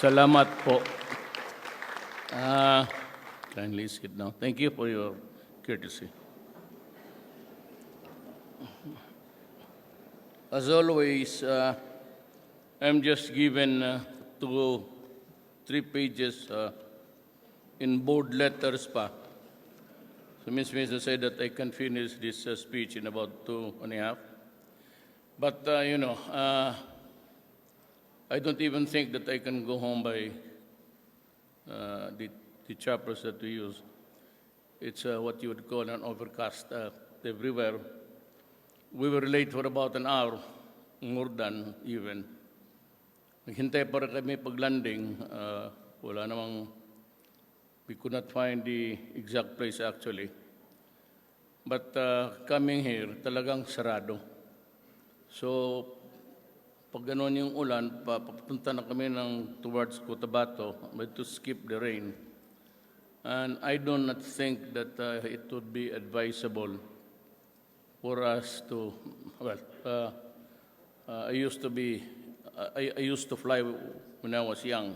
Salamat po. Kindly sit down. Thank you for your courtesy. As always, I'm just given 2-3 pages in bold letters pa. So Ms. Mesa said that I can finish this speech in about 2.5. But, I don't even think that I can go home by the chapters that we use. It's what you would call an overcast everywhere. We were late for about an hour, more than even. Naghintay para kami pag-landing. Wala namang, we could not find the exact place actually. But coming here, talagang sarado. So, pag gano'n yung ulan, papunta na kami towards Cotabato, but to skip the rain. And I do not think that it would be advisable for us to, I used to fly when I was young.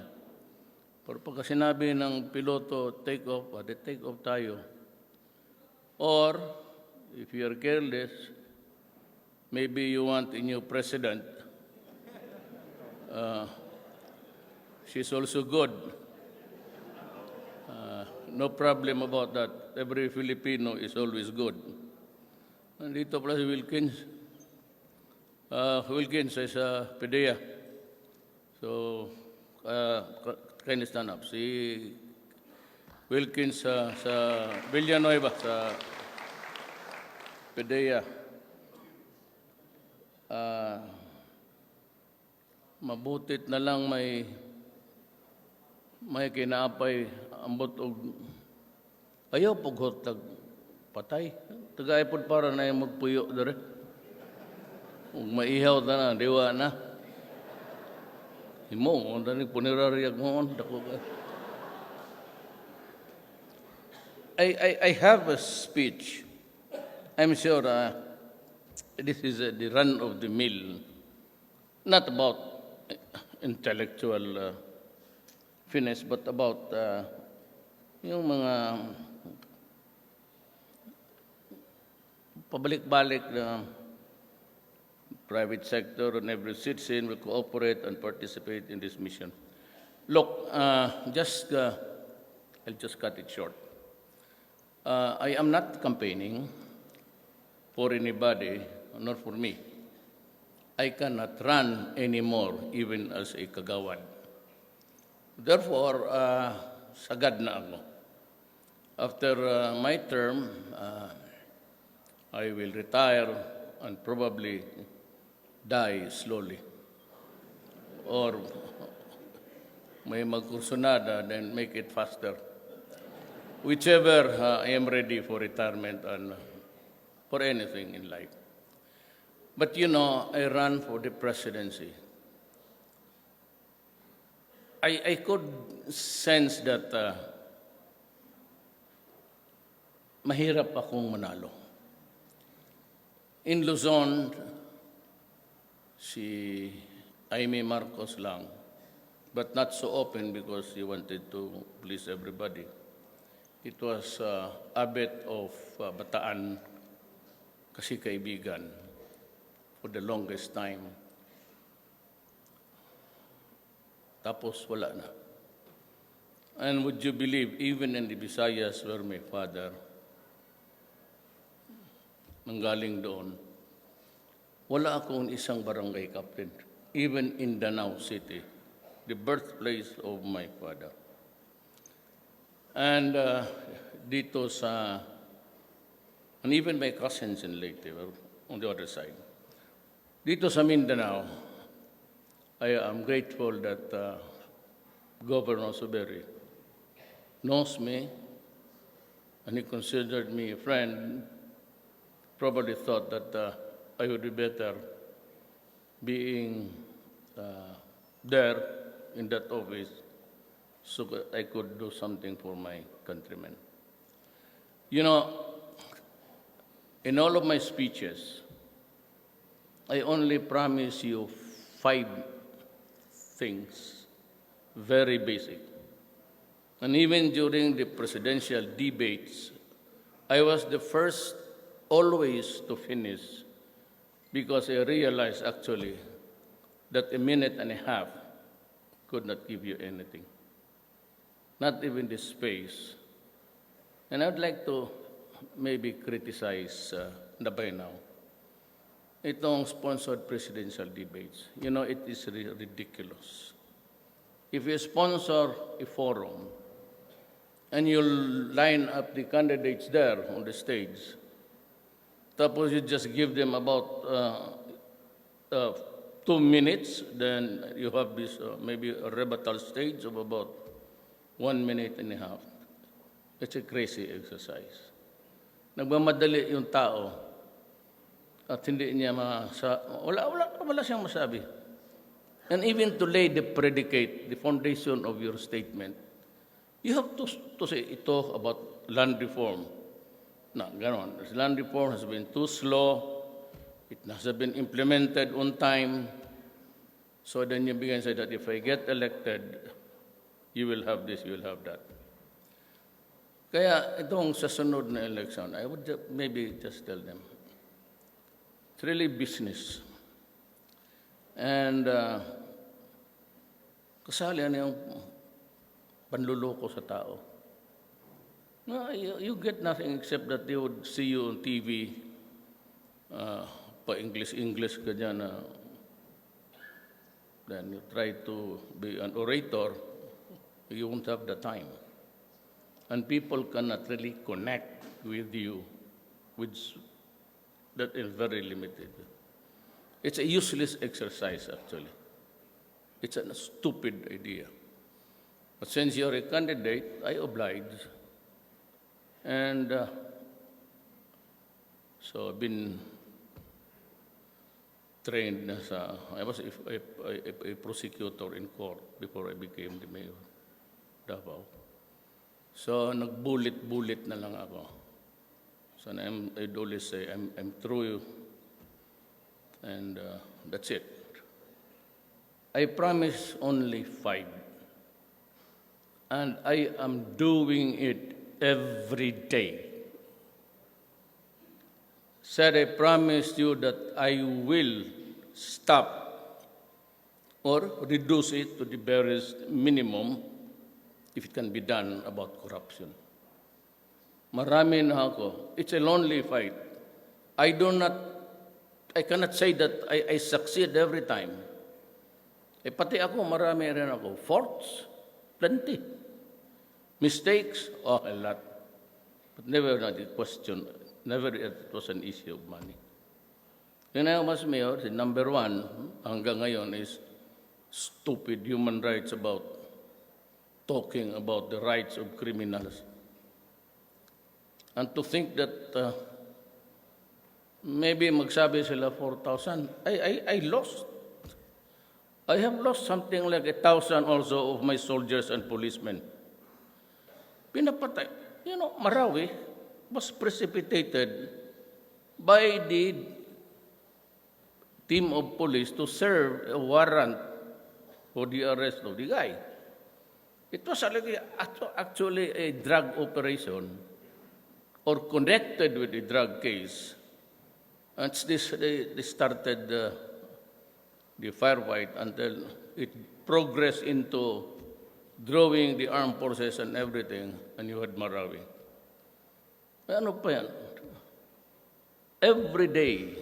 Pero pagka sinabi ng piloto, take off, take off tayo. Or, if you are careless, maybe you want a new president. She's also good. No problem about that. Every Filipino is always good. Nandito pala si Wilkins. Wilkins is PDEA. So, kindly stand up. Si Wilkins sa Villanueva, sa PDEA. Mabutit na lang may kinaapay ambot og ayaw paghot patay. Tagay pod para na yung magpuyo dere. Ug maihaw na diwa na. Imo dani punerariyag mo dako. I have a speech. I'm sure this is the run of the mill, not about intellectual finesse, but about yung mga pabalik-balik na private sector and every citizen will cooperate and participate in this mission. Look, I'll just cut it short. I am not campaigning for anybody, not for me. I cannot run anymore, even as a kagawad. Therefore, sagad na ako. After my term, I will retire and probably die slowly. Or may magkursunada, then make it faster. Whichever, I am ready for retirement and for anything in life. But I ran for the presidency. I could sense that mahirap akong manalo. In Luzon, si Jaime Marcos lang, but not so open because he wanted to please everybody. It was a bit of Bataan, kasi kaibigan, for the longest time. Tapos wala na. And would you believe, even in the Visayas where my father nanggaling doon, wala akong isang barangay captain, even in Danao City, the birthplace of my father. And dito and even my cousins in Leyte were on the other side. Dito sa Mindanao, I am grateful that Governor Suberi knows me and he considered me a friend. Probably thought that I would be better being there in that office so that I could do something for my countrymen. In all of my speeches, I only promise you 5 things very basic. And even during the presidential debates, I was the first always to finish because I realized actually that a minute and a half could not give you anything, not even the space. And I'd like to maybe criticize na by now itong sponsored presidential debates. You know, it is ridiculous. If you sponsor a forum and you line up the candidates there on the stage, tapos you just give them about 2 minutes, then you have this maybe a rebuttal stage of about 1 minute and a half. It's a crazy exercise. Nagmamadali yung tao at hindi niya wala siyang masabi. And even to lay the predicate, the foundation of your statement, you have to say ito about land reform. Na, ganon. Land reform has been too slow. It hasn't been implemented on time. So then you begin to say that if I get elected, you will have this, you will have that. Kaya itong sa sunod na election, I would maybe just tell them, it's really business. And kasali yung panluloko sa tao. No, you get nothing except that they would see you on TV, pa-English ka dyan, then you try to be an orator, you won't have the time. And people cannot really connect with you, which that is very limited. It's a useless exercise, actually. It's a stupid idea. But since you're a candidate, I oblige. And so I've been trained as I was a prosecutor in court before I became the mayor of Davao. So nag-bullet na lang ako. So I'd always say, I'm through, and that's it. I promise only 5. And I am doing it every day. Said I promised you that I will stop or reduce it to the barest minimum if it can be done about corruption. Marami na ako. It's a lonely fight. I cannot say that I succeed every time. Pati ako, marami rin ako. Faults, plenty. Mistakes, a lot. But never a question, never it was an issue of money. When I was mayor, the number 1 hanggang ngayon is stupid human rights about talking about the rights of criminals. And to think that maybe magsabi sila 4,000, I lost. I have lost something like 1,000 also of my soldiers and policemen. Pinapatay. You know, Marawi was precipitated by the team of police to serve a warrant for the arrest of the guy. It was actually a drug operation or connected with a drug case. And they started the firefight until it progressed into drawing the armed forces and everything, and you had Marawi. Ano pa yan? Every day,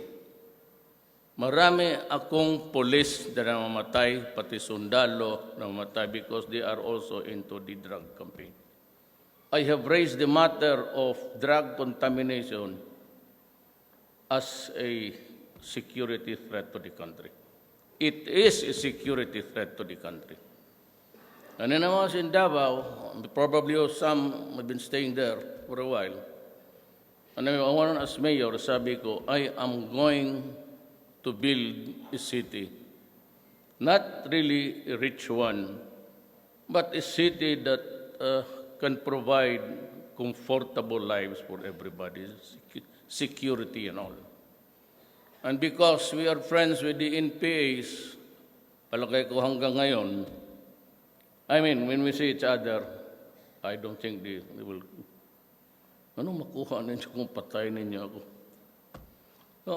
marami akong police na namamatay, pati sundalo na namamatay because they are also into the drug campaign. I have raised the matter of drug contamination as a security threat to the country. It is a security threat to the country. And when I was in Davao, probably some have been staying there for a while. And I went as mayor, sabi ko, I am going to build a city. Not really a rich one, but a city that can provide comfortable lives for everybody, security and all. And because we are friends with the NPAs, palagay ko hanggang ngayon, I mean, when we see each other, I don't think they will, ano makuha ninyo kung patay ninyo ako? So,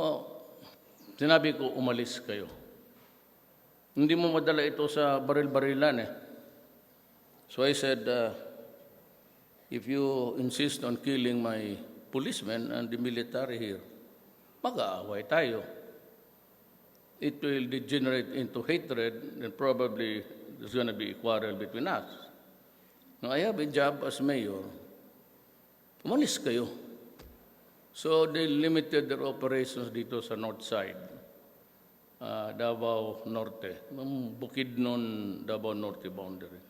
sinabi ko, umalis kayo. Hindi mo madala ito sa baril-barilan eh. So I said, if you insist on killing my policemen and the military here, mag-aaway tayo. It will degenerate into hatred and probably there's going to be a quarrel between us. Now, I have a job as mayor. Umalis kayo. So they limited their operations dito sa north side. Davao Norte. Bukidnon, Davao Norte boundary.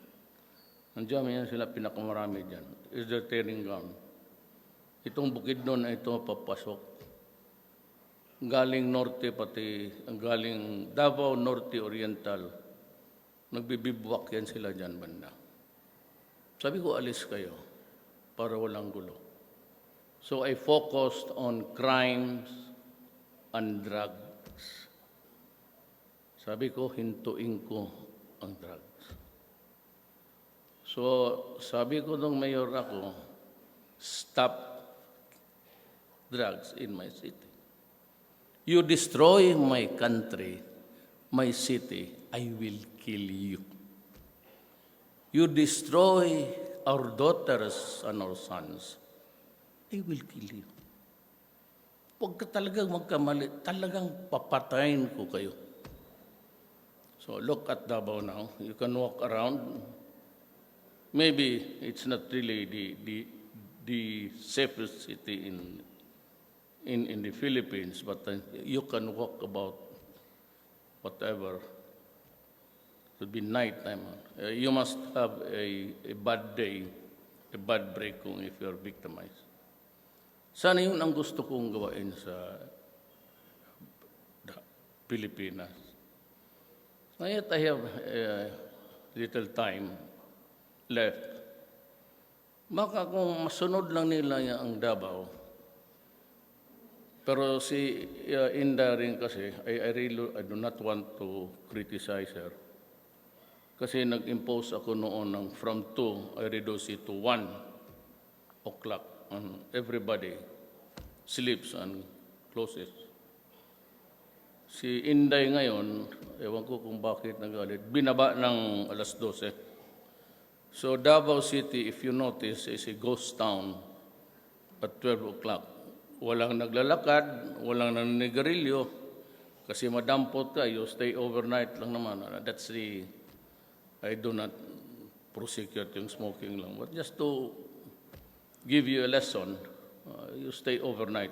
Nandiyan yan sila pinakamarami dyan. Is their training ground. Itong Bukidnon na ito papasok. Galing Norte pati, galing Davao Norte Oriental. Nagbibibwak yan sila dyan banda. Sabi ko, alis kayo para walang gulo. So I focused on crimes and drugs. Sabi ko, hintuin ko ang drugs. So sabi ko nung mayor ako, stop drugs in my city. You destroy my country, my city, I will kill you. You destroy our daughters and our sons, I will kill you. Huwag ka talagang magkamali, talagang papatayin ko kayo. So look at Davao now. You can walk around. Maybe it's not really the safest city in the Philippines, but you can walk about whatever. It would be night time. You must have a bad day, a bad break if you are victimized. Sana yun ang gusto kong gawain sa Pilipinas. Yet I have little time left. Baka kung masunod lang nila ang Davao, pero si Inda rin kasi, I do not want to criticize her. Kasi nag-impose ako noon ng from 2, I reduce it to 1 o'clock. And everybody sleeps and closes. Si Inday ngayon, ewan ko kung bakit nagalit, binaba ng alas 12. So Davao City, if you notice, is a ghost town at 12 o'clock. Walang naglalakad, walang naninigarilyo, kasi madampot ka, you stay overnight lang naman. That's the, I do not prosecute yung smoking lang, but just to give you a lesson, you stay overnight.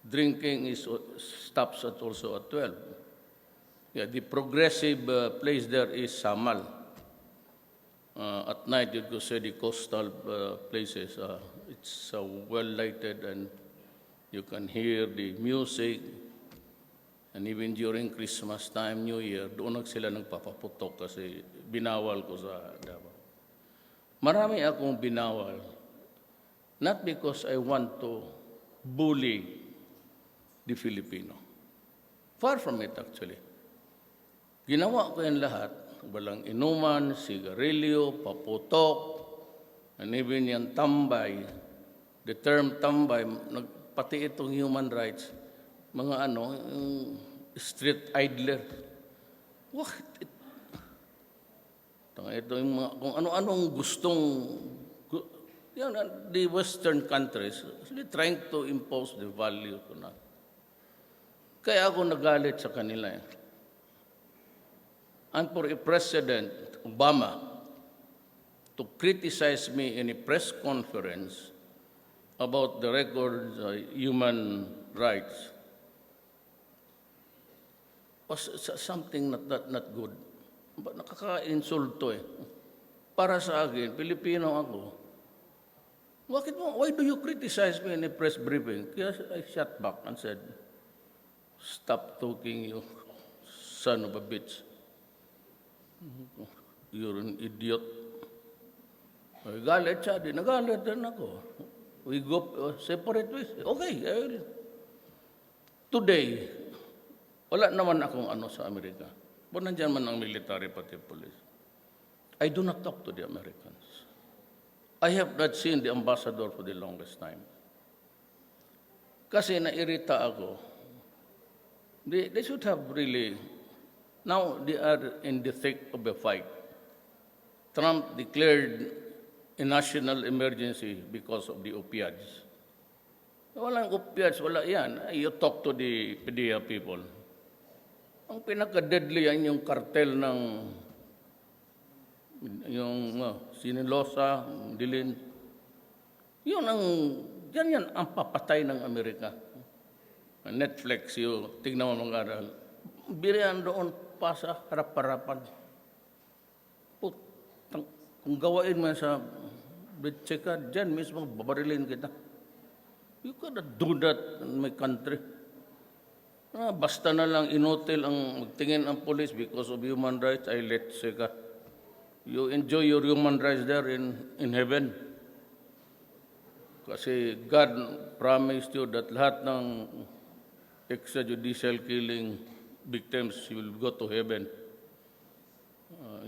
Drinking stops also at 12. Yeah, the progressive place there is Samal. At night, you could say the coastal places, it's well lighted and you can hear the music. And even during Christmas time, New Year, doon sila nagpapaputok kasi binawal ko sa Davao. Marami akong binawal. Not because I want to bully the Filipino. Far from it, actually. Ginawa ko yan lahat. Walang inuman, sigarilyo, paputok, and even yan tambay. The term tambay, pati itong human rights, mga street idler. What? Ito yung mga, kung ano-anong gustong, the Western countries, actually trying to impose the value to na. Kaya ako nagalit sa kanila. And for a President Obama to criticize me in a press conference about the record human rights was something not good. Nakaka-insulto eh. Para sa akin, Pilipino ako. Why do you criticize me in a press briefing? Kaya I shut back and said, stop talking, you son of a bitch. You're an idiot. Galit siya din. Nagalit din ako. We go separate ways. Okay. Today, wala naman akong sa Amerika. But nandiyan man ang military pati police. I do not talk to the Americans. I have not seen the ambassador for the longest time. Kasi nairita ako. They should have really, now they are in the thick of a fight. Trump declared a national emergency because of the opiates. Walang opiates, wala yan. You talk to the PDEA people. Ang pinaka-deadly yan yung kartel ng yung Sinilosa, Dilin. Yan ang papatay ng Amerika. Netflix, tignan mo mga aral. Birihan doon pa sa harap-harapan. Kung gawain mo sa Britsika, dyan mismo babarilin kita. You cannot do that in my country. Basta na lang inotel ang magtingin ang police because of human rights, ay let's say ka. You enjoy your human rights there in heaven. Kasi God promised you that lahat ng extrajudicial killing victims will go to heaven.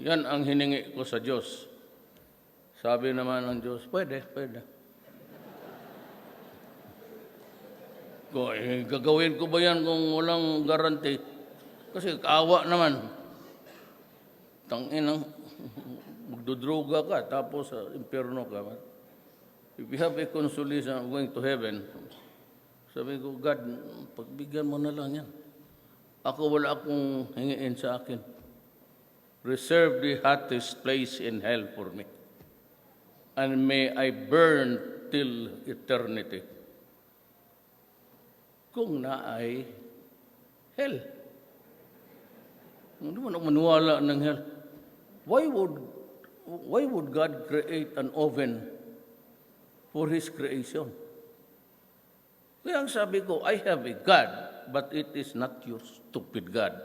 Yan ang hiningi ko sa Diyos. Sabi naman ng Diyos, pwede. Gagawin ko ba yan kung walang guarantee? Kasi kaawa naman. Tanginang magdudruga ka, tapos sa impyerno ka. If you have a consolation of going to heaven, sabi ko, God, pagbigyan mo na lang yan. Ako wala akong hingiin sa akin. Reserve the hottest place in hell for me. And may I burn till eternity. Kung naay hell. Hindi mo na maniwala ng hell. Why would God create an oven for His creation? Kaya ang sabi ko, I have a God, but it is not your stupid God.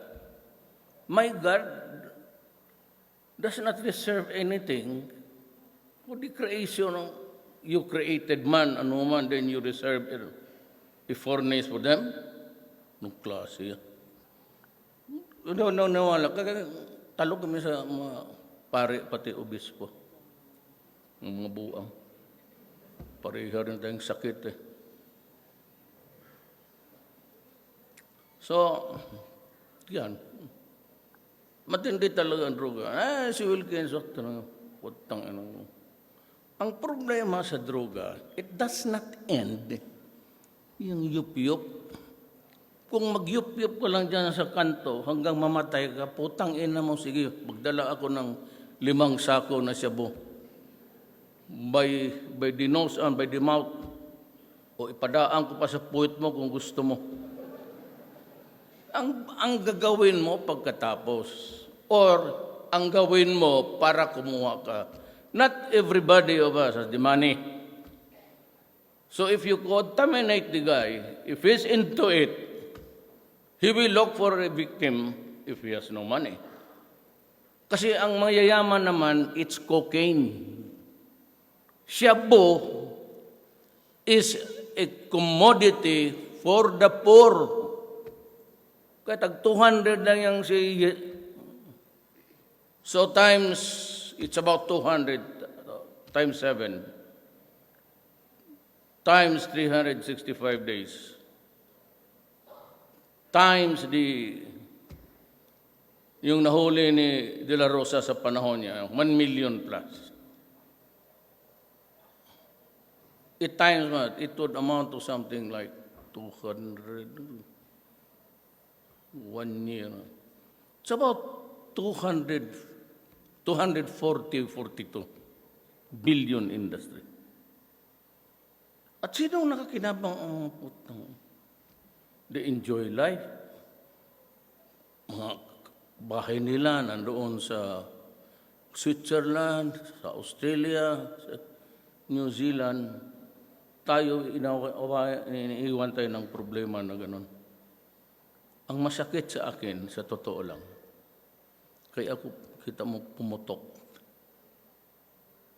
My God does not reserve anything for the creation of you created man and woman, then you reserve a furnace for them? Anong klase yan? Wala. Talog kami sa mga pare, pati obispo. Mga buang. Pareha rin tayong sakit eh. So, yan. Matindi talaga ang droga. Si Wilkins, putang ino. Ang problema sa droga, it does not end yung yup-yup. Kung mag-yup-yup ko lang dyan sa kanto hanggang mamatay ka, putang ina mo, sige, magdala ako ng 5 sako na shabu. By the nose and by the mouth. O ipadaan ko pa sa puwit mo kung gusto mo. Ang gagawin mo pagkatapos. Or ang gawin mo para kumuha ka. Not everybody of us has the money. So if you contaminate the guy, if he's into it, he will look for a victim if he has no money. Kasi ang mayayaman naman, it's cocaine. Shabu is a commodity for the poor. Kaya tag 200 lang yung si... So it's about 200 times 7 times 365 days times yung nahuli ni De La Rosa sa panahon niya, 1 million plus. It times what? It would amount to something like 200, 1 year. It's about 242 billion industry. At sino nakakinabang ang putang? They enjoy life. Mga bahay nila nandoon sa Switzerland, sa Australia, sa New Zealand. Tayo, iniiwan tayo ng problema na gano'n. Ang masakit sa akin, sa totoo lang, kaya ako kita mo pumutok,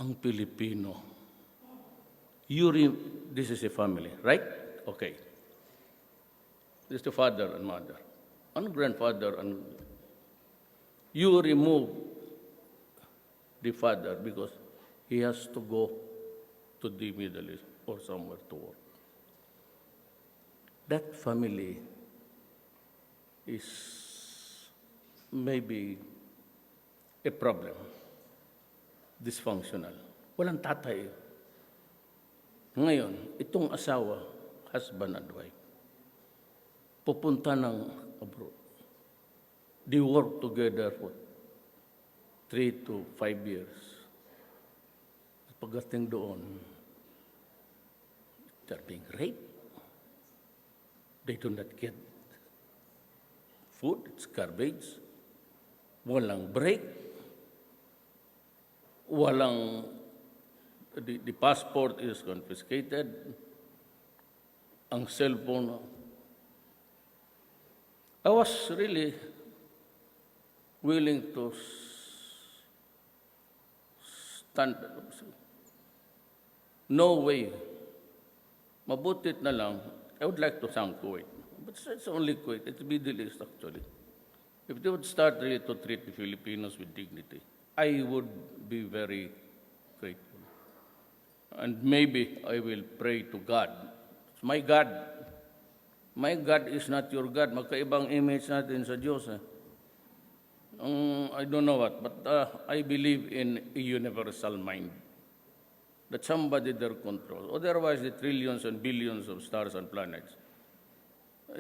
ang Pilipino. This is a family, right? Okay. This is the father and mother, and grandfather, and you remove the father because he has to go to the Middle East or somewhere to work. That family is maybe a problem, dysfunctional. Walang tatay. Ngayon, itong asawa, husband and wife, pupunta ng abroad. They work together for 3 to 5 years. Pagdating doon, they're being raped. They do not get food, it's garbage. Walang break. The passport is confiscated. Ang cellphone. I was really willing to stand. No way. Mabutit na lang. I would like to thank Kuwait. But it's only Kuwait. It's Middle East actually. If they would start really to treat the Filipinos with dignity, I would be very grateful. And maybe I will pray to God. It's my God. My God is not your God. Magkaibang image natin sa Diyos. I don't know what, but I believe in a universal mind. That somebody there controls. Otherwise, the trillions and billions of stars and planets,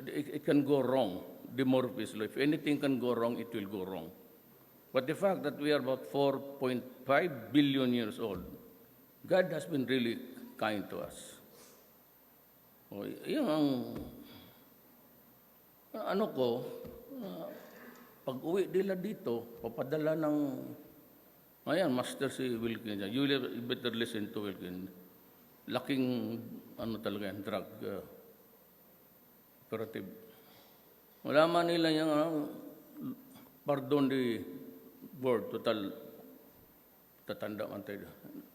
it can go wrong, dimorphously. If anything can go wrong, it will go wrong. But the fact that we are about 4.5 billion years old, God has been really kind to us. Yun ang, pag uwi nila dito, papadala ng, ayan, master si Wilkin. You better listen to Wilkin. Laking, talaga yan, drug operative. Wala man nila yung, pardon the word, total, tatanda man tayo.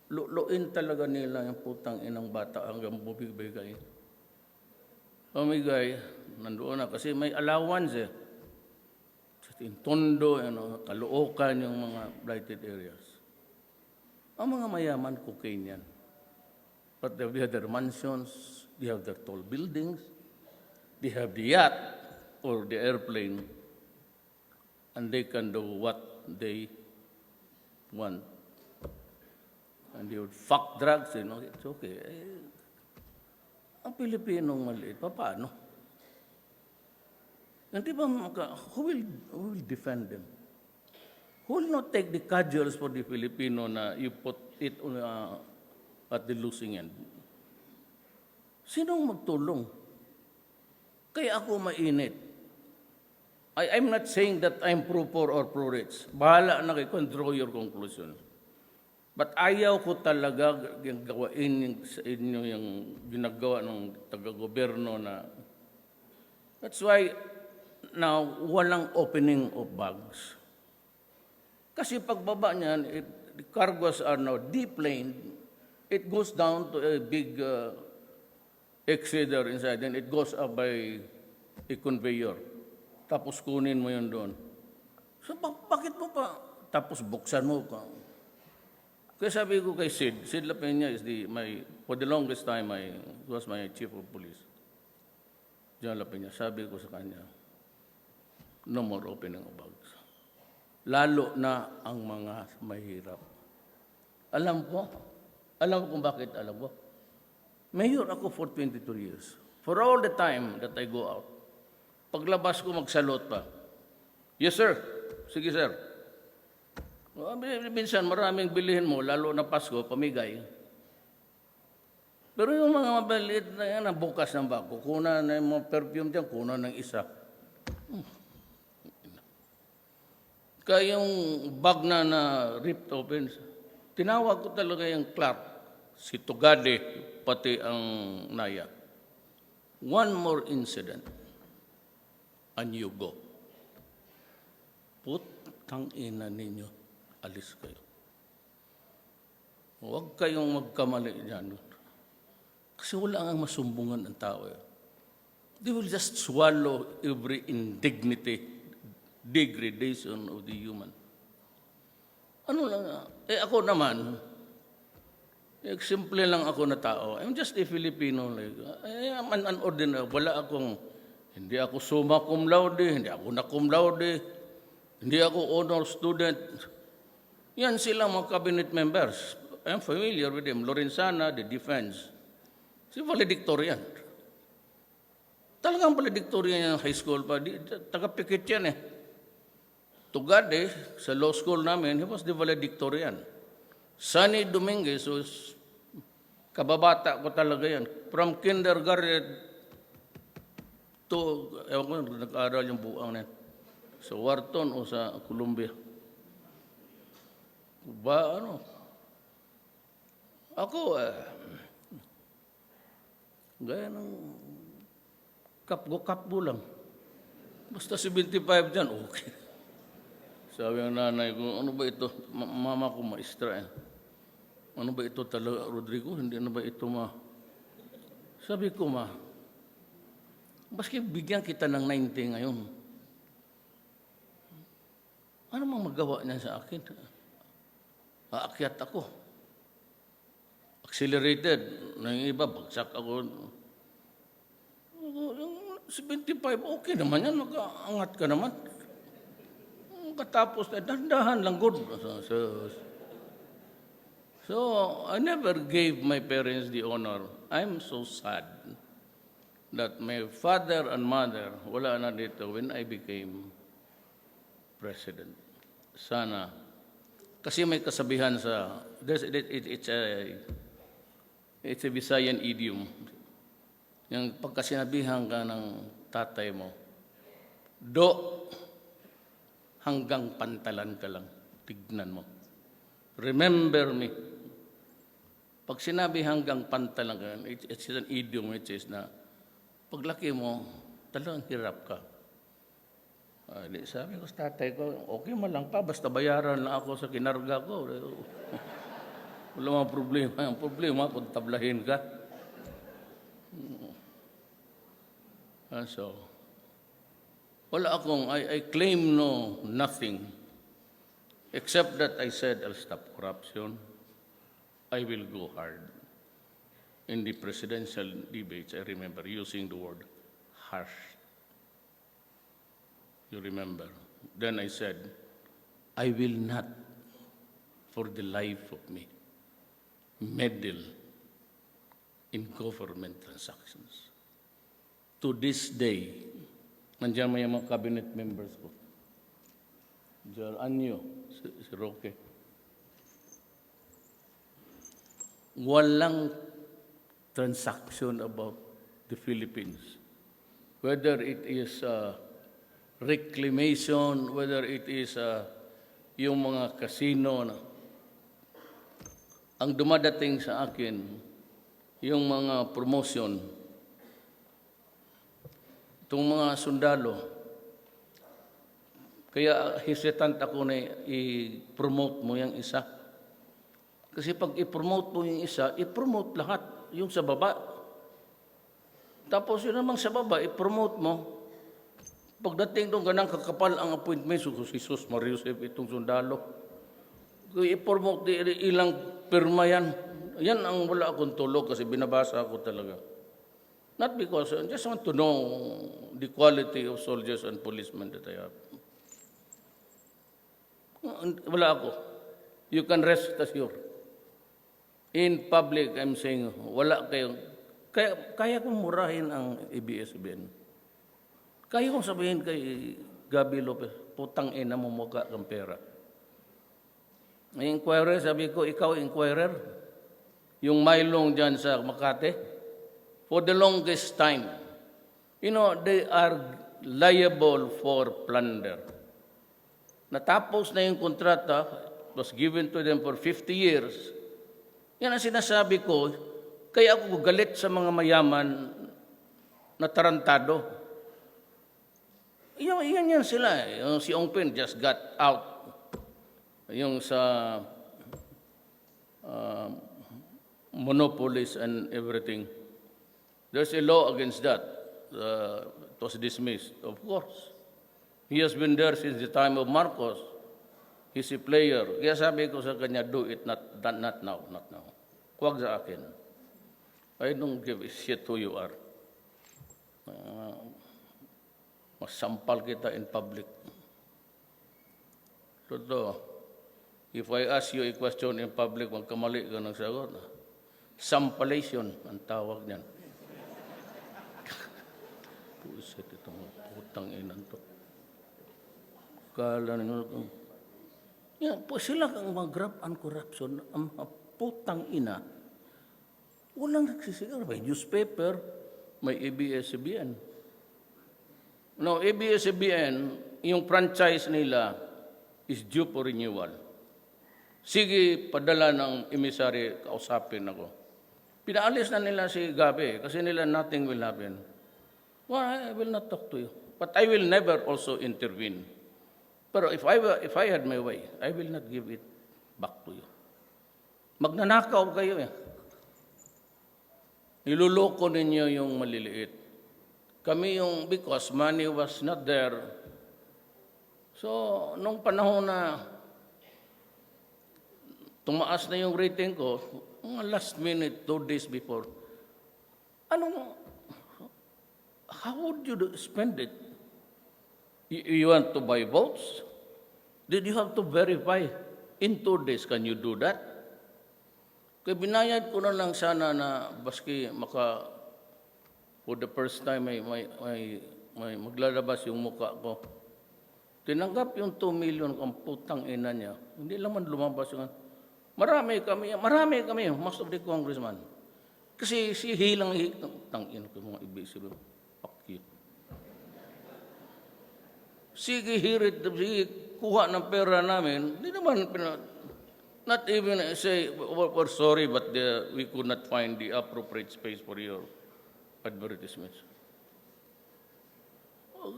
Luin talaga nila yung putang inang bata hanggang bumibigay. Pamigay, nandoon na. Kasi may allowance Sa Tondo, Caloocan, yung mga blighted areas. Ang mga mayaman, cocaine yan. But they have their mansions, they have their tall buildings, they have the yacht or the airplane, and they can do what they want. And they would fuck drugs, it's okay. Ang Pilipinong maliit, paano? Hindi ba, who will defend them? Who will not take the cudgels for the Filipino na you put it at the losing end? Sinong magtulong? Kaya ako mainit. I'm not saying that I'm pro-poor or pro-rich. Bahala na kayo, draw your conclusion. But ayaw ko talaga yung gawain sa inyo yung ginagawa ng taga-gobyerno na. That's why now walang opening of bags. Kasi pagbaba niyan, the cargoes are now deplaned. It goes down to a big exceder inside, and it goes up by a conveyor. Tapos kunin mo yun doon. So bakit mo pa? Tapos buksan mo ka. Kaya sabi ko kay Sid Lapena is for the longest time, was my chief of police. John Lapena, sabi ko sa kanya, no more opening of bags. Lalo na ang mga mahirap. Alam ko kung bakit alam ko. Mayor ako for 22 years. For all the time that I go out, paglabas ko magsalot pa. Yes, sir. Sige, sir. Minsan maraming bilihin mo, lalo na Pasko, pamigay. Pero yung mga mabaliit na yan, bukas ng bako, kuna na yung mga perfume dyan, kuna ng isa. Kaya yung bag na ripped open, tinawag ko talaga yung clerk, si Tugade, pati ang Naya. One more incident, and you go. Putang ina ninyo. Alis kayo. Huwag kayong magkamali dyan. Kasi wala ang masumbungan ng tao. They will just swallow every indignity, degradation of the human. Ano lang, ako naman, simple lang ako na tao. I'm just a Filipino. Like, I'm an ordinary. Hindi ako summa cum laude, hindi ako na cum laude, hindi ako honor student. Yan silang mga cabinet members. I'm familiar with them. Lorenzana, the defense. Si valedictorian. Talagang valedictorian yung high school pa. Taga-pikit yan eh. Tugade, sa law school namin, he was the valedictorian. Sunny Dominguez was kababata ko talaga yan. From kindergarten to, ewan ko, nag-aaral yung buang na yan. Sa Wharton o sa Columbia. Ako, gaya ng kapgo lang. Basta 75 dyan, okay. Sabi ng nanay ko, ano ba ito? Mama ko maestra eh. Ano ba ito talaga, Rodrigo? Hindi na ba ito Sabi ko, baski bigyan kita ng 90 ngayon. Ano mang magawa niya sa akin? Aakyat ako. Accelerated. Nang iba, bagsak ako. Yung 75, okay naman yan. Mag-aangat ka naman. Katapos, dahan-dahan lang good. So, I never gave my parents the honor. I'm so sad that my father and mother wala na dito when I became president. Sana. Kasi may kasabihan sa, it's a Visayan idiom. Yung pagkasinabihan ka ng tatay mo, hanggang pantalan ka lang. Tignan mo. Remember me. Pag sinabi hanggang pantalan ka, it's an idiom which is na paglaki mo, talagang hirap ka. Sabi ko sa tatay ko, okay man lang pa, basta bayaran lang ako sa kinarga ko. Wala mga problema. Ang problema, kung tablahin ka. So, wala akong, I claim nothing, except that I said I'll stop corruption. I will go hard. In the presidential debates, I remember using the word harsh. You remember? Then I said, I will not, for the life of me, meddle in government transactions. To this day, nandiyan may mga cabinet members ko. Diyan, Anyo, si Roque. Walang transaction about the Philippines. Whether it is reclamation, whether it is yung mga casino. Ang dumadating sa akin, yung mga promotion, itong mga sundalo, kaya hesitant ako na i-promote mo yung isa. Kasi pag i-promote mo yung isa, i-promote lahat, yung sa baba. Tapos yun namang sa baba, i-promote mo. Pagdating doon, ganang kakapal ang appointment, Jesus Mariusef, itong sundalo. Kung i-promote, ilang pirma yan. Yan ang wala akong tulog kasi binabasa ako talaga. Not because I just want to know the quality of soldiers and policemen that I have. Wala ako. You can rest assured. In public, I'm saying, wala kayong... Kaya kong murahin ang ABS-CBN. Kaya kong sabihin kay Gabi Lopez, putang ina mo mukha kang pera. May inquirer, sabi ko, ikaw inquirer? Yung Maylong dyan sa Makati? For the longest time, they are liable for plunder. Natapos na yung kontrata, was given to them for 50 years. Yan ang sinasabi ko, kaya ako galit sa mga mayaman na tarantado. Yan sila. Yung si Ong Pen just got out. Yung sa monopolies and everything. There's a law against that. It was dismissed, of course. He has been there since the time of Marcos. He's a player. Kaya sabi ko sa kanya, do it, not now, not now. Huwag sa akin. I don't give a shit who you are. Masampal kita in public. Totoo. If I ask you a question in public, magkamali ka ng sagot. Sampalation ang tawag niyan. Pusit itong putang inan to. Kala ninyo, yan, po sila kang mag-grab and corruption, ang putang ina. Walang nagsisigaw. May newspaper, may ABS-CBN. Now, ABS-CBN, yung franchise nila is due for renewal. Sige, padala ng emisary, kausapin ako. Pinaalis na nila si Gabi kasi nila nothing will happen. Well, I will not talk to you. But I will never also intervene. Pero if I had my way, I will not give it back to you. Magnanakaw kayo eh. Niluloko ninyo yung maliliit. Kami yung, because money was not there. So, nung panahon na tumaas na yung rating ko, mga last minute, 2 days before, how would you spend it? You want to buy votes? Did you have to verify? In 2 days, can you do that? Kaya binayad ko na lang sana na baski for the first time may maglalabas yung mukha ko. Tinanggap yung 2 million kung putang ina niya. Hindi lang man lumabas yung... Marami kami, most of the congressman. Kasi si hilang tangin ko mga ibig. Fuck you. Sige, hirit, sige, kuha ng pera namin, hindi naman, not even say, we're sorry, but we could not find the appropriate space for your advertisements.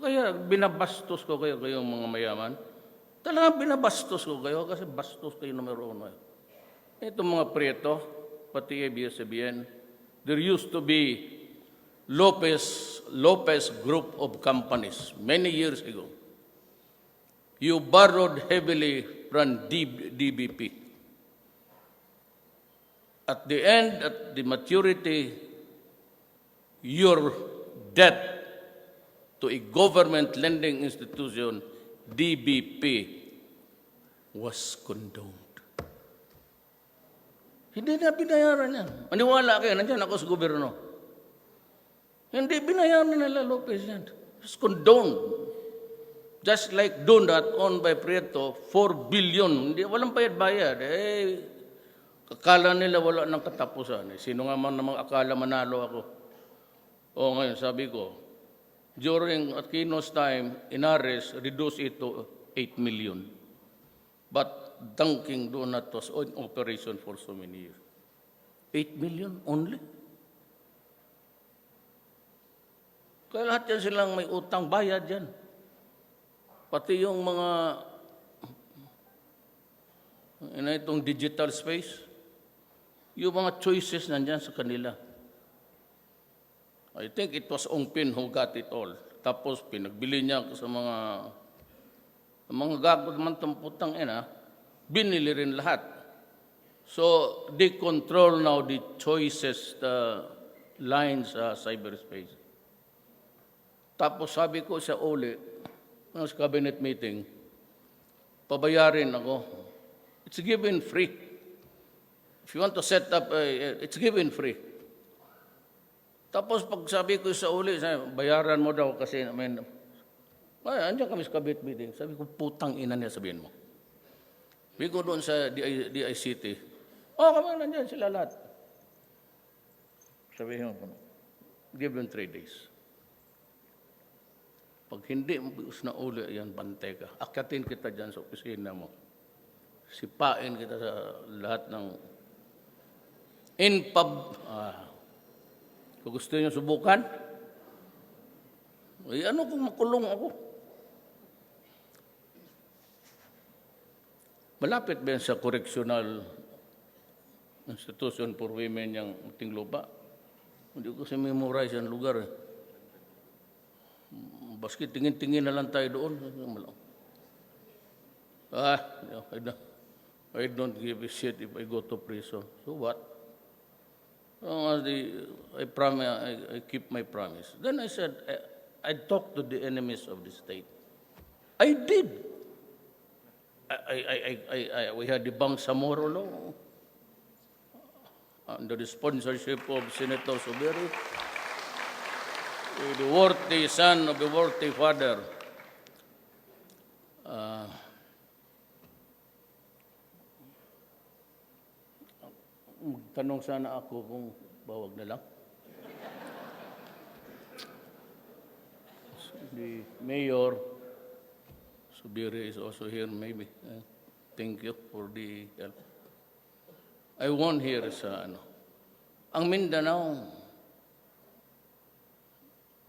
Kaya binabastos ko kayo, kayong mga mayaman. Talagang binabastos ko kayo kasi bastos kayo numero 1. Itong mga preto, pati ABS-CBN, there used to be Lopez group of companies many years ago. You borrowed heavily from DBP. At the end, at the maturity, your debt to a government lending institution, DBP, was condoned. Hindi na binayaran yan. Maniwala kayo, nandiyan ako sa gobyerno. Hindi binayaran nila Lopez yan. It's condoned. Just like Donut owned by Prieto, 4 billion. Hindi, walang bayad-bayad. Akala nila wala ng katapusan. Sino nga man namang akala manalo ako. Ngayon, sabi ko, during Aquino's time, Inares reduced it to 8 million. But Dunkin' Donut was in operation for so many years. 8 million only? Kaya lahat yan silang may utang bayad yan. Pati yung mga itong digital space, yung mga choices nandyan sa kanila. I think it was Ong Pin who got it all. Tapos pinagbili niya sa mga gagod man tamputang binili rin lahat. So they control now the choices, the lines sa cyberspace. Tapos sabi ko sa uli, sa cabinet meeting, pabayarin ako. It's given free. If you want to set up, it's given free. Tapos pag sabi ko sa uli, bayaran mo daw kasi, andiyan kami sa cabinet meeting. Sabi ko, putang ina niya, sabihin mo. Sabi ko doon sa DICT, kami nandiyan sila lahat. Sabihin mo, give them 3 days. Pag hindi mo na uli, yan, bantay ka. Akyatin kita dyan sa opisina mo. Sipain kita sa lahat ng kung gusto nyo subukan, kung makulong ako? Malapit ba yan sa correctional institution for women yung Tinglupa? Hindi ko kasi memorize yung lugar. Baski tingin-tingin na lang tayo doon. Ah, no, I don't give a shit if I go to prison. So what? I keep my promise. Then I said, I talked to the enemies of the state. I did. We had the Bangsamoro law under the sponsorship of Senator Subiri, the worthy son of the worthy father. Tanong sana ako kung bawag na lang. The mayor, Subiri is also here maybe. Thank you for the help. I want here sa ang Mindanao,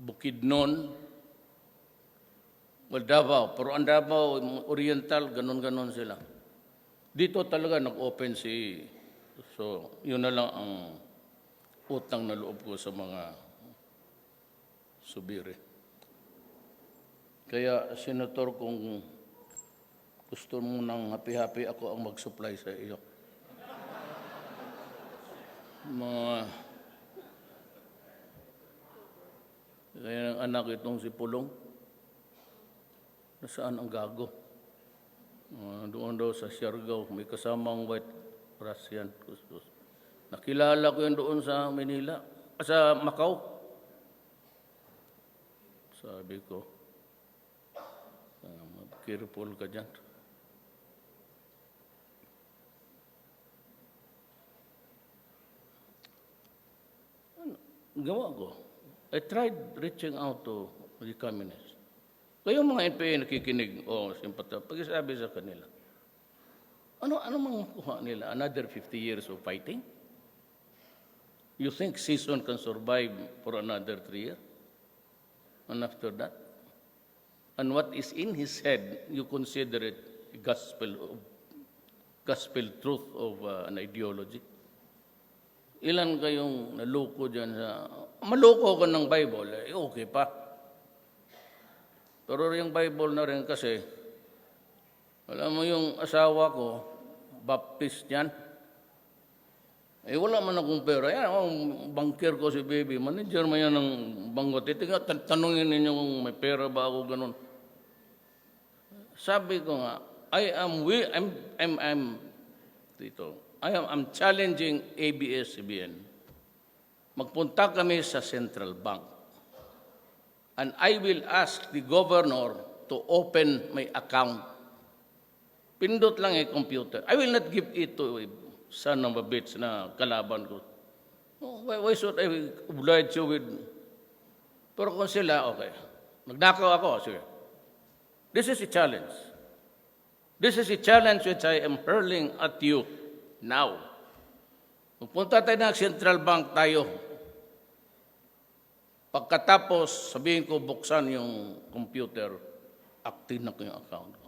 Bukidnon, Davao, pero ang Davao Oriental, ganon-ganon sila. Dito talaga nag-open so yun na lang ang utang na loob ko sa mga Subiri. Kaya, Senator, kung gusto mo ng happy-happy, ako ang mag-supply sa iyo. Kaya ng anak itong si Pulong, nasaan ang gago? Doon daw sa Siargao, may kasamang white Russian. Nakilala ko yun doon sa Manila, sa Macau. Sabi ko, careful ka dyan. Gawa ko. I tried reaching out to the communists. Kayong mga NPA nakikinig, simpata, pag-isabi sa kanila, ano mga kuha nila? Another 50 years of fighting? You think Season can survive for another 3 years? And after that? And what is in his head, you consider it a gospel truth of an ideology? Ilan kayong naloko dyan sa... Maloko ko ng Bible, okay pa. Pero yung Bible na rin kasi, alam mo yung asawa ko, Baptist yan. Wala man akong pera. Yan, banker ko si baby. Manager mo yan ng bangko. Tanungin ninyo kung may pera ba ako, ganun. Sabi ko nga, I'm challenging ABS-CBN. Magpunta kami sa Central Bank. And I will ask the governor to open my account. Pindot lang computer. I will not give it to a son of a bitch na kalaban ko. Why should I oblige you with... Pero kung sila, okay. Nagnakaw ako, sir. This is a challenge. This is a challenge which I am hurling at you now. Magpunta tayo ng Central Bank tayo. Pagkatapos, sabihin ko, buksan yung computer, active na ko yung account ko.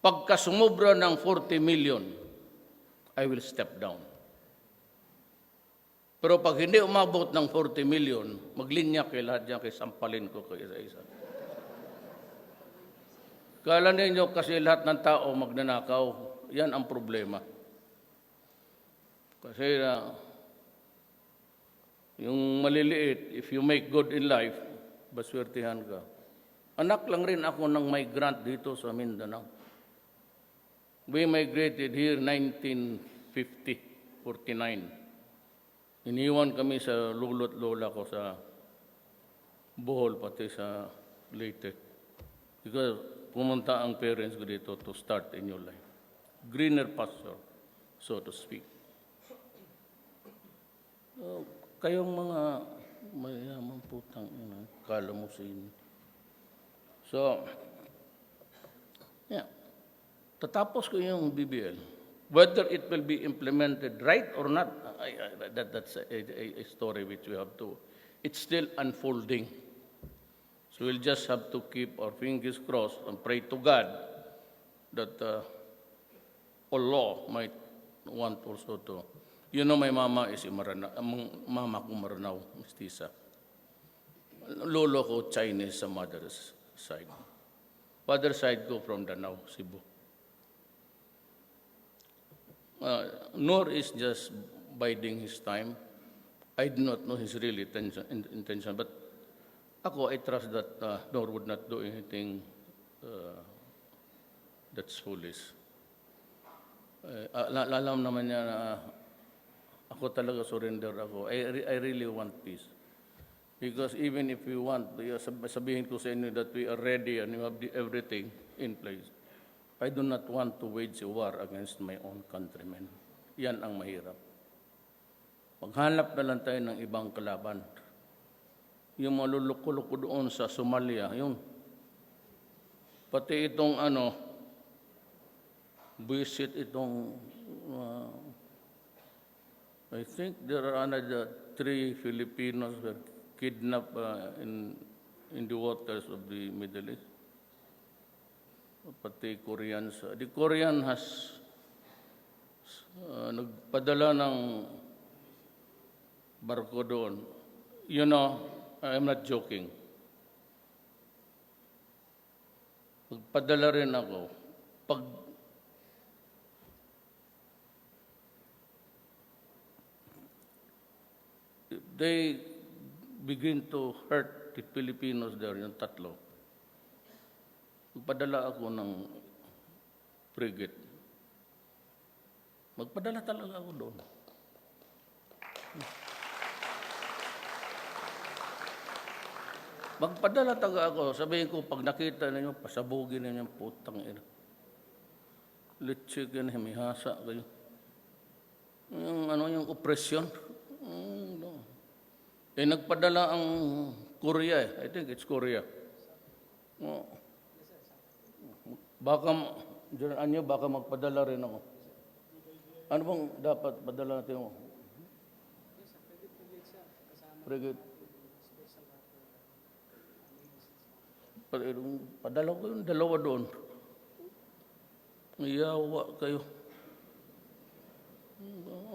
Pagka sumubra ng 40 million, I will step down. Pero pag hindi umabot ng 40 million, maglinya kay lahat dyan, kay sampalin ko kay isa-isa. Kala ninyo kasi lahat ng tao magnanakaw, yan ang problema. Kasi yung maliliit, if you make good in life, baswertihan ka. Anak lang rin ako ng migrant dito sa Mindanao. We migrated here 1950, 49. Iniwan kami sa lolo't lola ko sa Bohol, pati sa Leyte. Because pumunta ang parents ko dito to start a new life. Greener pasture, so to speak. Kayong mga mayamang putang ina, kala mo sa inyo. So, yeah. Tatapos ko yung BBL. Whether it will be implemented right or not, that's a story which we have to... It's still unfolding. So we'll just have to keep our fingers crossed and pray to God that Allah might want also to... You know, my mama is mama ko Maranao, mestiza. Lolo ko Chinese sa mother's side. Father side ko from Danao, Cebu. Nor is just biding his time. I do not know his real intention, but I trust that Nor would not do anything that's foolish. Alam naman niya na ako talaga surrender ako. I really want peace. Because even if we want, sabihin ko sa inyo that we are ready and we have everything in place, I do not want to wage a war against my own countrymen. Yan ang mahirap. Maghanap na lang tayo ng ibang kalaban. Yung maluluko-luko doon sa Somalia, yun. Pati itong visit itong, I think there are another 3 Filipinos were kidnapped in the waters of the Middle East. Pati Koreans. The Korean has nagpadala ng barko doon. You know, I'm not joking. Magpadala rin ako. Pag they begin to hurt the Filipinos there, yung 3. Magpadala ako ng frigate. Magpadala talaga ako doon. Magpadala talaga ako. Sabihin ko, pag nakita ninyo, pasabugin ninyo, putang ina. Litsik yan, himihasa kayo. Yung opresyon. Nagpadala ang Korea I think it's Korea. Baka magpadala rin ako. Ano bang dapat padala natin mo? Frigate. Padala ko yung 2 doon. Iyawa kayo.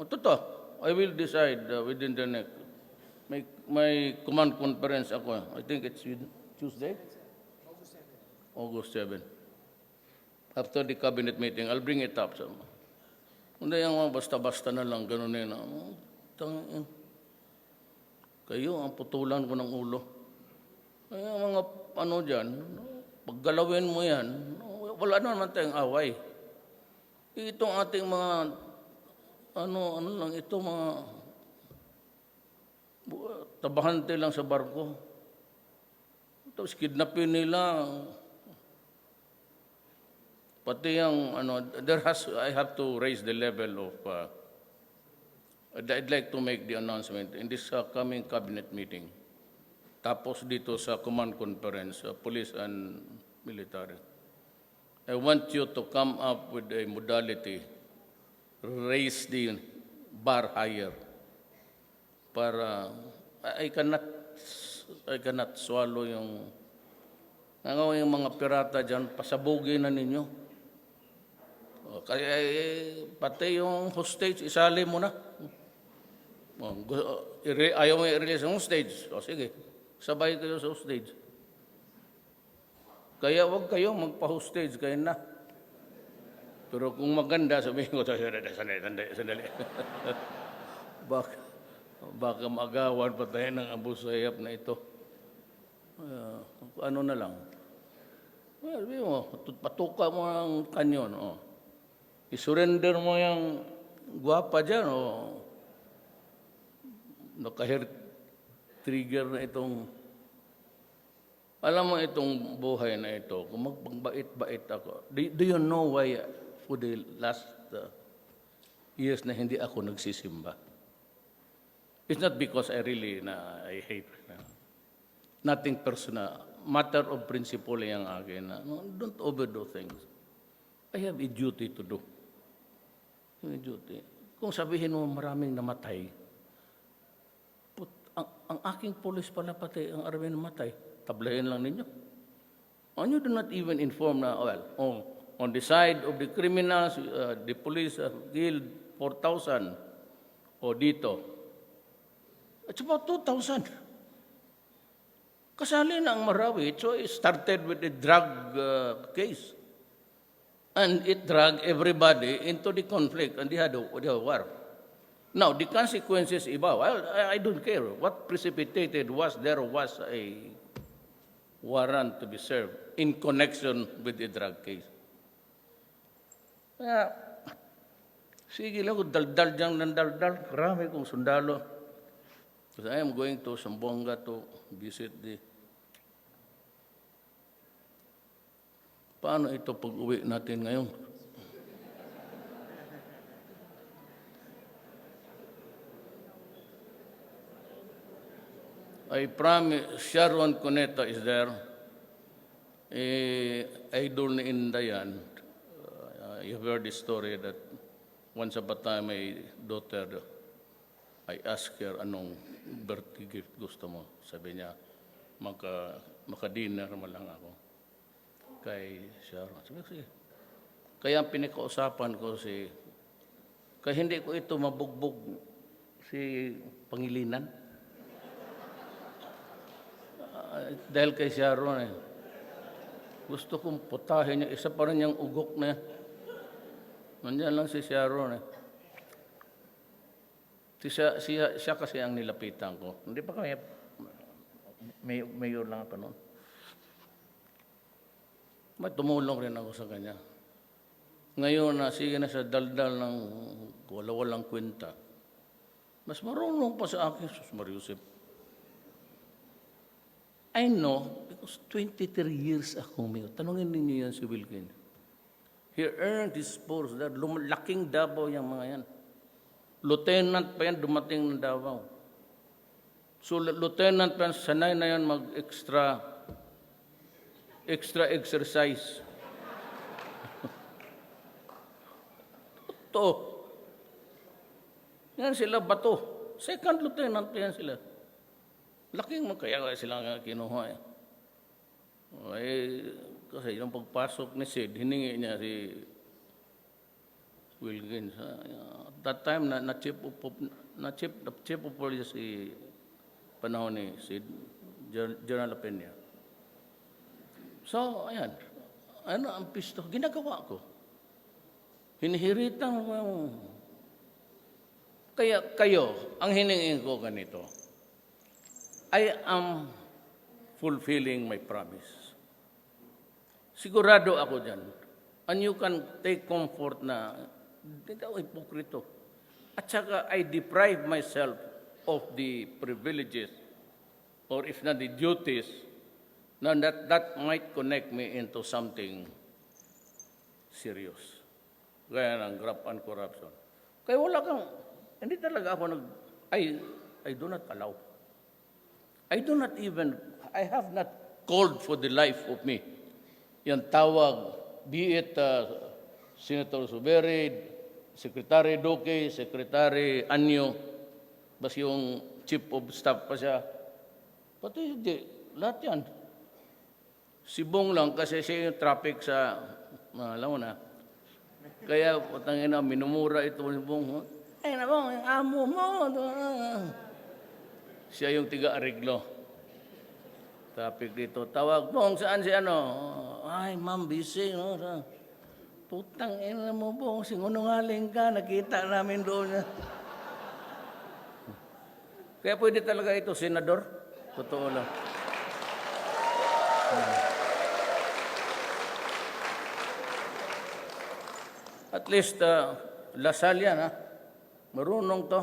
Totoo. I will decide within the next. My command conference ako. I think it's Tuesday? August 7. After the cabinet meeting, I'll bring it up. Hindi yung basta-basta na lang, gano'n yun. Kayo, ang putulan ko ng ulo. Ay, mga dyan, paggalawin mo yan, wala naman tayong away. Itong ating mga, ito mga, tabahante lang sa barko. Tapos kidnapin nila. Pati yung, I have to raise the level of, I'd like to make the announcement in this coming cabinet meeting. Tapos dito sa command conference, police and military. I want you to come up with a modality, raise the bar higher. Para I cannot swallow yung mga pirata dyan, pasabugin na ninyo. Kaya pati yung hostage, isali mo na. Ayaw mo i-release yung hostage. O sige, sabay kayo sa hostage. Kaya wag kayo magpa-hostage, kayo na. Pero kung maganda, sabihin ko, sandali. Baka magawan pa tayo ng abusayap na ito. Ano na lang. Well, patuka mo ang kanyon. I-surrender mo yung guwapa dyan. Naka-hair trigger na itong... Alam mo itong buhay na ito, kung magpagbait-bait ako. Do you know why for the last years na hindi ako nagsisimba? It's not because I hate. Nothing personal. Matter of principle yung akin. Don't overdo things. I have a duty to do. A duty. Kung sabihin mo maraming namatay, ang aking police pala pati, ang army namatay, tablahin lang ninyo. And you do not even inform na, on the side of the criminals, the police have killed 4,000. O dito, it's about 2,000. Kasali na ang Marawi. So it started with the drug case. And it dragged everybody into the conflict, and they had a war. Now, the consequences, iba, well, I don't care. What precipitated there was a warrant to be served in connection with the drug case. Kaya, sige lang, daldal dyan ng daldal. Karami kong sundalo. Because I am going to Zamboanga to visit the... Paano ito pag-uwi natin ngayon? I promise, Sharon Cuneta is there. Idol ni Indayan. You've heard the story that once upon a time, my daughter, I asked her, anong birthday gift gusto mo? Sabi niya, maka-dinner mo lang ako. Kay Sharon. Sige. Kaya ang pinakausapan ko kaya hindi ko ito mabugbog si Pangilinan. Dahil kay Sharon gusto kong putahin niya. Isa pa rin niyang ugok na yan. Nandiyan lang si Sharon Siya kasi ang nilapitan ko. Hindi pa kami, mayor lang ako noon. May tumulong rin ako sa kanya. Ngayon sige na sa daldal ng walang kwenta. Mas marunong pa sa akin, Sus Mariusip. I know, because 23 years ako mayor. Tanungin ninyo yan si Wilkin. He earned his spurs. Laking Davao yung mga yan. Lieutenant pa yan, dumating ng Davao. So, lieutenant pa yan, sanay na yan mag-extra exercise. Ito. Yan sila bato. Second lieutenant yan sila. Laking kaya sila nga kinuha kasi yung pagpasok ni Sid, hiningi niya si Wilkins. At that time, chief of police si panahon ni Sid, General Peña. So, ayan. Ano ang pisto? Ginagawa ko. Hinihiritan ko yung... Kaya kayo, ang hiningin ko ganito, I am fulfilling my promise. Sigurado ako dyan. And you can take comfort na hindi ako hipokrito. At saka I deprive myself of the privileges or if not the duties na that might connect me into something serious. Gaya ng graft and corruption. Kaya wala kang, hindi talaga ako I do not allow. I have not called for the life of me. Yan tawag, be it Senator Suberid, Secretary Duque, Secretary Anyo, basta yung Chief of Staff pa siya. Pati hindi, lahat yan. Sibong lang kasi siya yung traffic sa, alam mo na. Kaya, patangin na, minumura ito ni Bong. Ay na Bong, yung amo mo. Siya yung tiga-ariglo. Traffic dito. Tawag, Bong, saan si ano? Ay, ma'am, busy. No? Putang ina mo, Bong. Sinungaling ka. Nakita namin doon. Kaya pwede talaga ito, senador. Totoo lang. At least, Lasal yan, ha? Marunong to.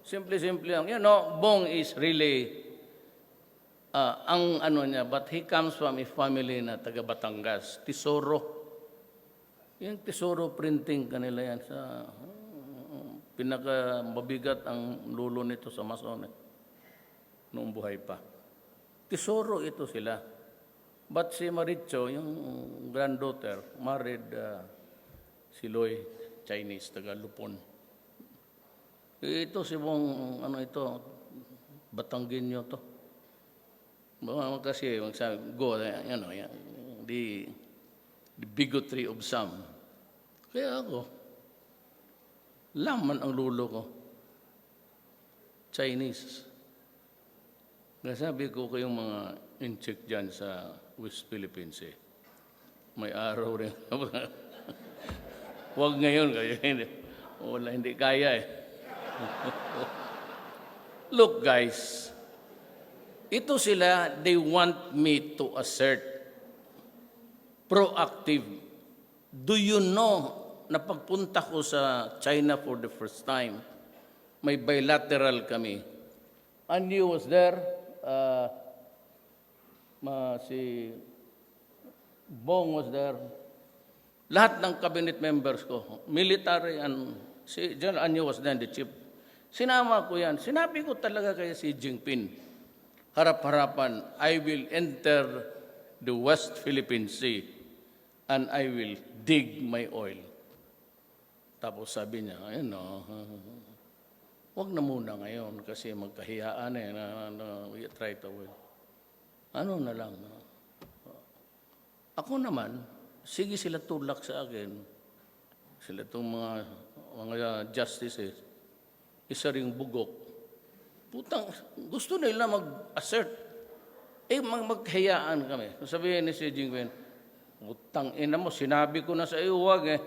Simple lang. You know, Bong is really, ang ano niya, but he comes from a family na taga Batangas. Tesoro. Yung Tesoro printing kanila yan sa pinaka-mabigat ang lulo nito sa Mason noong buhay pa. Tesoro ito sila. But si Maricho, yung granddaughter, married si Loy, Chinese, taga Lupon. Ito si Bong, ano ito, Batanggenyo to. Kasi, go, the bigotry of some. Kaya ako, laman ang lulo ko. Chinese. Kaya sabi ko kayong mga in-check dyan sa West Philippines eh. May araw rin. Huwag ngayon kayo. Wala, hindi kaya eh. Look guys, ito sila, they want me to assert proactive. Do you know na pagpunta ko sa China for the first time, may bilateral kami. Andy was there, si Bong was there, lahat ng cabinet members ko, military, and si General Anyo was then the chief. Sinama ko yan. Sinabi ko talaga kay si Jinping, harap-harapan, I will enter the West Philippine Sea and I will dig my oil. Tapos sabi niya, ayun no, wag na muna ngayon kasi magkahiyaan eh, we try to win. Ano na lang. Ako naman, sige sila tulak sa akin. Sila itong mga justices, isa ring bugok. Putang, gusto nila mag-assert. Maghayaan kami. Sabihin ni si Jinping, putang ina mo, sinabi ko na sa iyo, wag eh.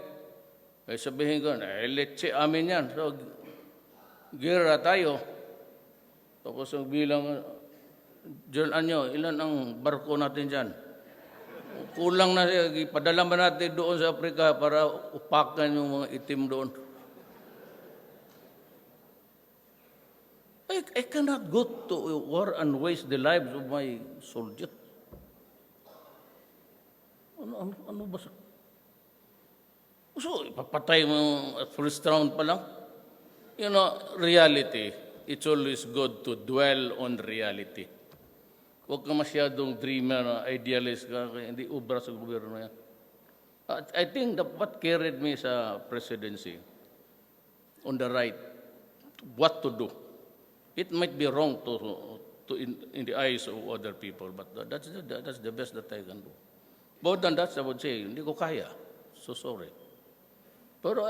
Kaya sabihin ko, let's amin yan. So, gira tayo. Tapos ang bilang, John Anyo, ilan ang barko natin dyan? Kulang na, padala ba natin doon sa Afrika para upakan yung mga itim doon? I cannot go to war and waste the lives of my soldiers. Ano ba sa... So, ipapatay mo at first round pa lang? You know, reality, it's always good to dwell on reality. Huwag ka masyadong dreamer, idealist ka, hindi ubra sa gobyerno yan. I think that what carried me sa presidency, on the right, what to do. It might be wrong to in the eyes of other people, but that's the best that I can do. More than that, I would say, hindi ko kaya. So sorry. Pero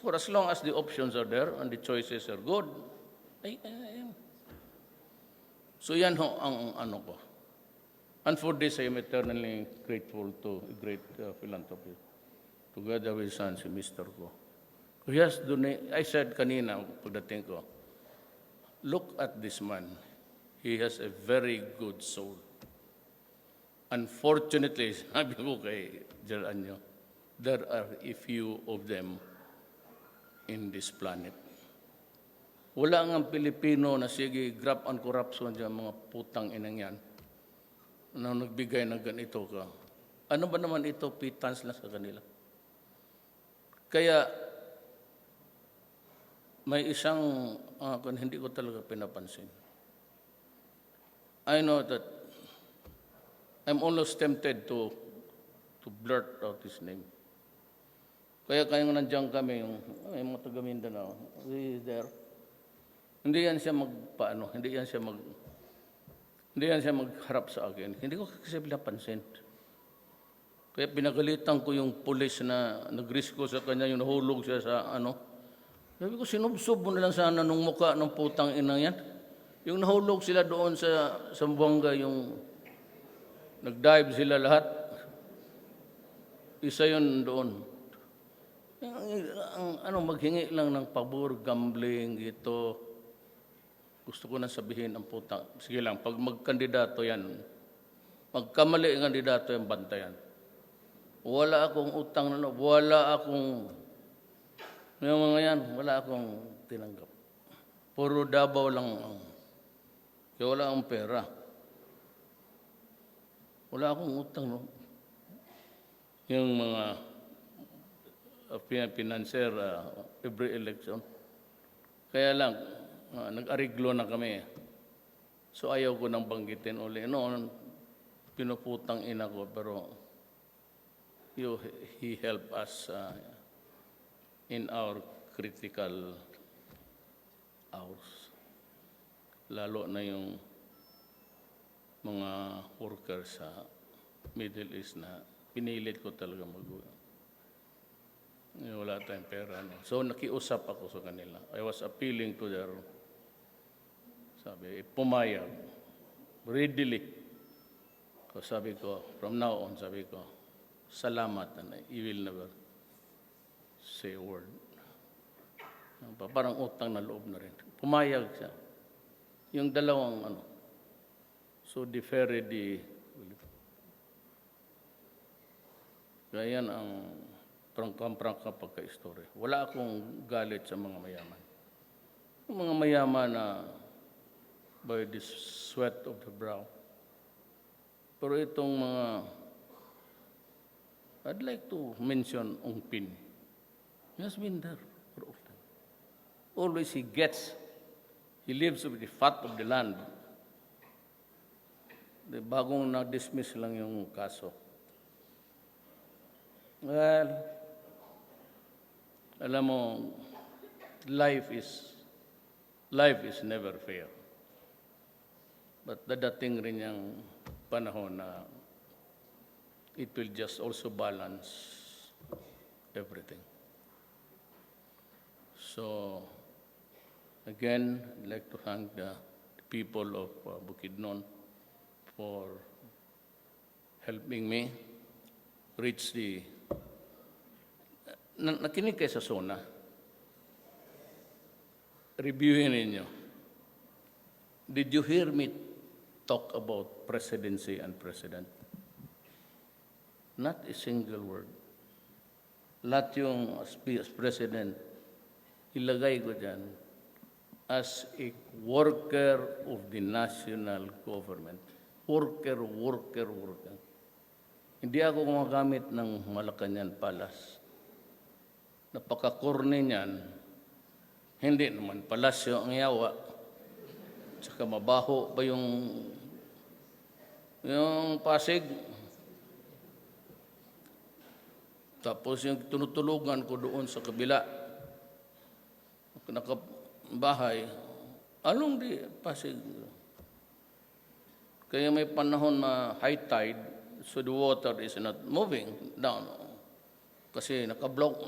for as long as the options are there and the choices are good, I am. So yan ho ang ano ko. And for this, I am eternally grateful to a great philanthropist, together with son, si Mr. Kho. Yes, I said kanina, pagdating ko, look at this man. He has a very good soul. Unfortunately, sabi ko kay General Anyo, there are a few of them in this planet. Wala nga Pilipino na sige, graft and corruption dyan, mga putang inang yan, na nagbigay ng ganito ka. Ano ba naman ito? Pitans lang sa kanila. Kaya, may isang, hindi ko talaga pinapansin. I know that I'm almost tempted to blurt out his name. Kaya nandiyan kami, yung mga taga Mindanao, he is there. Hindi yan siya hindi yan siya magharap sa akin. Hindi ko kasi pinapansin. Kaya pinagalitan ko yung pulis na nagrisko sa kanya, yung nahulog siya sa Sabi ko, sinubsob mo na lang sana nung mukha ng putang inang yan. Yung nahulog sila doon sa Zamboanga, yung nag-dive sila lahat. Isa yun doon. Maghingi lang ng pabor, gambling, ito. Gusto ko na sabihin ang putang. Sige lang, pag magkandidato yan, magkamali ang kandidato yan, bantayan. Wala akong utang na wala akong, yung mga yan, wala akong tinanggap. Puro Davao lang. Kaya wala akong pera. Wala akong utang, no? Yung mga financier every election. Kaya lang, nag-ariglo na kami. So ayaw ko nang banggitin uli. Pinuputang ina ko, pero he helped us in our critical hours. Lalo na yung mga workers sa Middle East na pinilit ko talaga wala tayong pera. No? So nakiusap ako sa kanila. I was appealing to their, pumayag, readily. sabi ko, from now on, sabi ko, salamat, and you will never say a word. Parang utang na loob na rin. Pumayag siya. Yung dalawang, so deferred kaya yan ang prangka pagka-istorya. Wala akong galit sa mga mayaman. Yung mga mayaman na by the sweat of the brow. Pero itong mga, I'd like to mention Ong Pin. He has been there for all time. Always he lives with the fat of the land. Bagong na-dismiss lang yung kaso. Well, alam mo, life is never fair. But dadating rin yung panahon na it will just also balance everything. So, again, I'd like to thank the people of Bukidnon for helping me reach the... Nakinig kayo sa SONA. Reviewin ninyo. Did you hear me talk about presidency and president? Not a single word. Lahat yung as president, ilagay ko dyan as a worker of the national government. Worker. Hindi ako gumagamit ng Malacanang Palace. Napaka-corny niyan. Hindi naman palasyo ang yawa. Tsaka mabaho pa yung Pasig. Tapos yung tinutulugan ko doon sa kabila, nakabahay, anong di Pasig? Kaya may panahon na high tide, so the water is not moving down. Kasi nakablock,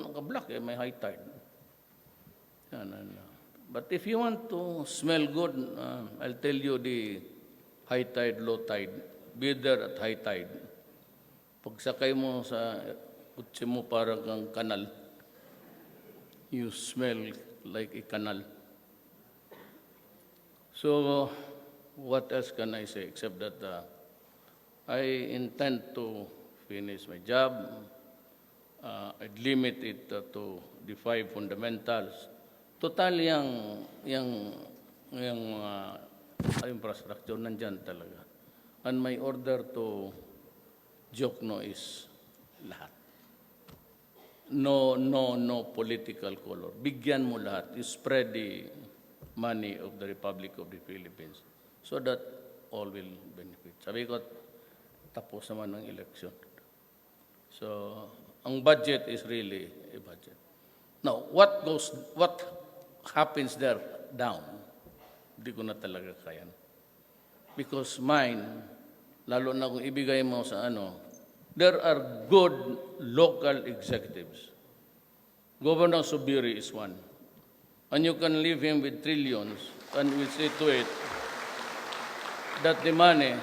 may high tide. But if you want to smell good, I'll tell you the high tide, low tide. Be there at high tide. Pagsakay mo sa kutsi mo parang kang kanal, you smell like a canal. So, what else can I say except that I intend to finish my job. I'd limit it to the 5 fundamentals. Total yung infrastructure nandyan talaga. And my order to Jokno is lahat. No political color. Bigyan mo lahat. You spread the money of the Republic of the Philippines so that all will benefit. Sabi ko, tapos naman ng election. So, ang budget is really a budget. Now, what happens there down? Hindi ko na talaga kaya. Because mine, lalo na kung ibigay mo sa there are good local executives. Governor Subiri is one. And you can leave him with trillions and will see to it that the money,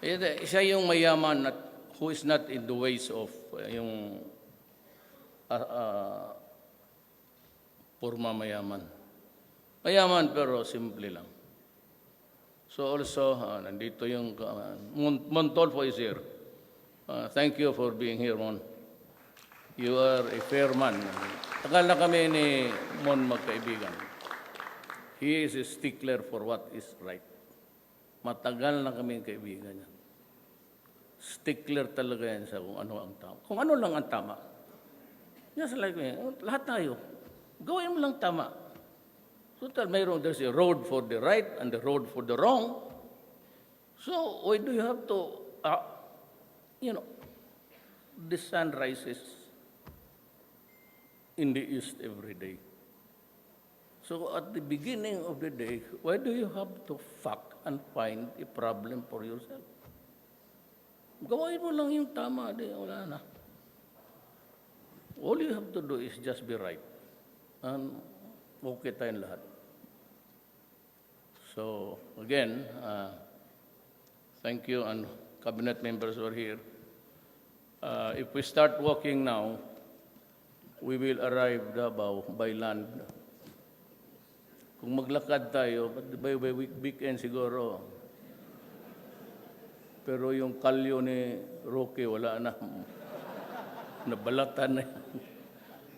siya yung mayaman who is not in the ways of yung purma mayaman. Mayaman pero simple lang. So also, nandito yung Montolfo is here. Thank you for being here, Mon. You are a fair man. Tagal na kami ni Mon magkaibigan. He is a stickler for what is right. Matagal na kami kaibigan niya. Stickler talaga yan sa kung ano ang tama. Kung ano lang ang tama. Just like me, lahat tayo. Gawin mo lang tama. So there's a road for the right and the road for the wrong. So why do you have to, the sun rises in the east every day. So at the beginning of the day, why do you have to fuck and find a problem for yourself? Gawin mo lang yung tama, wala na. All you have to do is just be right. And okay tayong lahat. So, again, thank you and cabinet members who are here. If we start walking now, we will arrive Davao by land. Kung maglakad tayo, by weekend siguro. Pero yung kalyo ni Roque, wala na. Nabalatan na.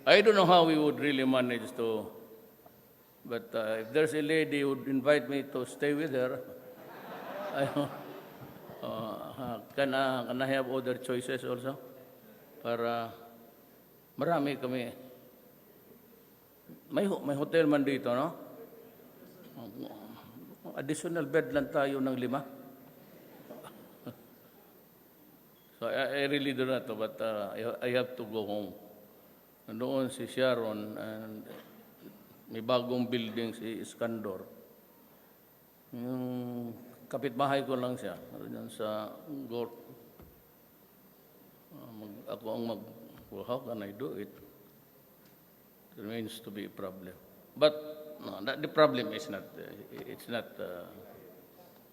I don't know how we would really manage to, but if there's a lady who would invite me to stay with her, can I have other choices also? Para marami kami. May hotel man dito, no? Additional bed lang tayo ng 5. So I really do not know, but I have to go home. Nandoon si Sharon, and may bagong building si Iskandor. Yung kapitbahay ko lang siya, diyan sa Gort. Ako ang well, how can I do it? It remains to be a problem. But no, the problem is not,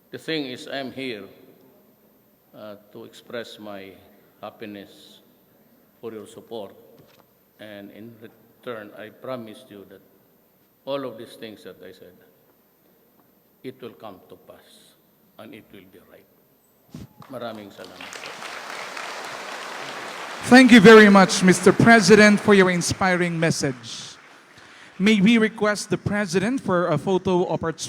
the thing is I'm here to express my happiness for your support. And in return, I promised you that all of these things that I said, it will come to pass and it will be right. Maraming salamat. Thank you very much, Mr. President, for your inspiring message. May we request the President for a photo opportunity?